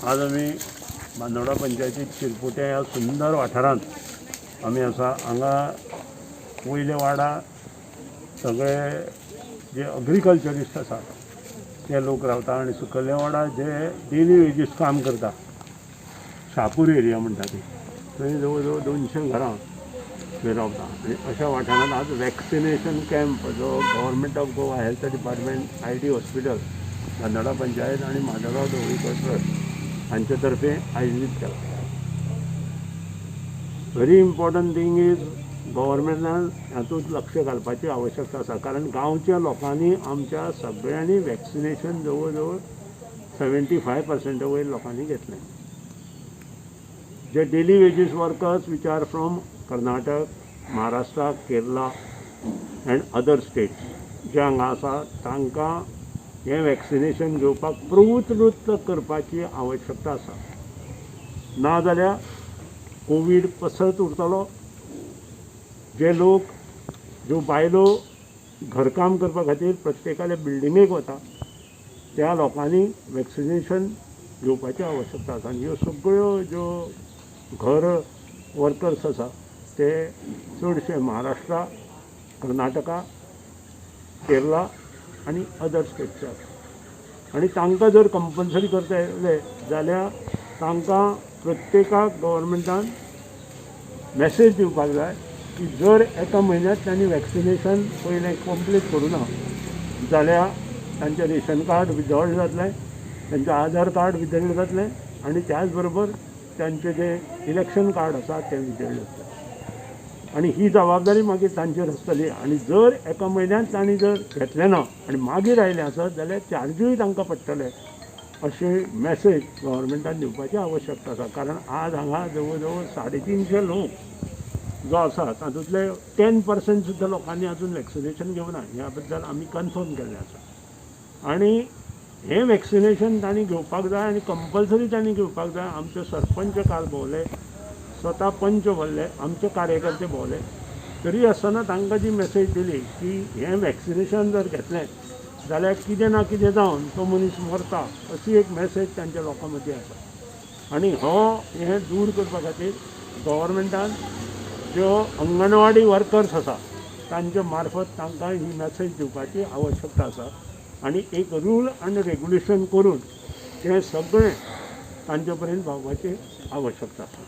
आज आमी बांदोडा पंचायतीत चिरपुटे ह्या सुंदर वाठारांत आमी आसा। हांगा वयले वाडा सगळे जे अग्रिकल्चरिस्ट आसा ते लोक रावता आनी सकयले वाडा जे डेली वेजीस काम करता, शापूर एरिया म्हणटा ती, थंय जवळ जवळ 200 घरां थंय रावता। आनी अशा वाठारांत आज वॅक्सिनेशन कॅम्प जो government of Goa health department ID hospital Bandoda panchayat आनी माधवराव ढवळीकर ट्रस्ट हांचे तर्फे आयोजीत केला। व्हेरी इम्पॉर्टंट थिंग इज गव्हर्मेंटान हातूंत लक्ष घालपाची आवश्यकता आसा, कारण गांवच्या लोकांनी आमच्या सगळ्यांनी वॅक्सिनेशन जवळ जवळ 75% वयर लोकांनी घेतलें। जे daily wages workers which are from Karnataka, Maharashtra, Kerala end other states जे हांगा आसा तांकां हें वॅक्सिनेशन घेवपाक प्रवृत्त करपाची आवश्यकता आसा, नाजाल्यार कोवीड पसरत उरतलो। जे लोक ज्यो बायलो घरकाम करपा खातीर प्रत्येकाल्या बिल्डिंगेक वता त्या लोकांनी वॅक्सिनेशन घेवपाची आवश्यकता आसा। ह्यो सगळ्यो ज्यो घर वर्कर्स आसा ते चडशे महाराष्ट्रा, कर्नाटका, केरला आनी अदर स्टेट्स आसा। आनी तांकां जर कंपल्सरी करता येले जाल्यार तांकां प्रत्येकाक गव्हर्मेंटान मॅसेज दिवपाक जाय की जर एका म्हयन्यांत तांणी वॅक्सिनेशन पयलें कंप्लीट करुना जाल्यार तांचें रेशन कार्ड विथड्रॉल जातलें, तांचें आधार कार्ड विथड्रॉल जातलें आनी त्याच बरोबर तांचें जें इलेक्शन कार्ड आसा तें विथड्रॉल जातलें। आनी ही जबाबदारी मागीर तांचेर आसतली। आनी जर एका म्हयन्यांत तांणी जर घेतलें ना आनी मागीर आयलें आसत जाल्यार चार्जूय तांकां पडटले अशी मॅसेज गव्हर्मेंटान दिवपाची आवश्यकता आसा। कारण आज हांगा जवळ जवळ 350 लोक जो आसा तातूंतले 10% सुद्दां लोकांनी अजून वॅक्सिनेशन घेवना, ह्या बद्दल आमी कन्फर्म केल्लें आसा। आनी हें वॅक्सिनेशन तांणी घेवपाक जाय आनी कंपल्सरी तांणी घेवपाक जाय। आमचे सरपंच काल भोंवले, स्वता पंच भोंवले, आमचे कार्यकर्ते भोंवले, तरी आसतना तांकां जी मॅसेज दिली की हें वॅक्सिनेशन जर घेतलें जाल्यार कितें ना कितें जावन तो मनीस मरता, अशी एक मॅसेज तांच्या लोकां मदीं आसा। आनी हें दूर करपा खातीर गव्हर्मेंटान ज्यो अंगणवाडी वर्कर्स आसा तांच्या मार्फत तांकां ही मॅसेज दिवपाची आवश्यकता आसा आनी एक रूल आनी रेगुलेशन करून तें सगळें तांचे पर्यंत पावपाची आवश्यकता आसा।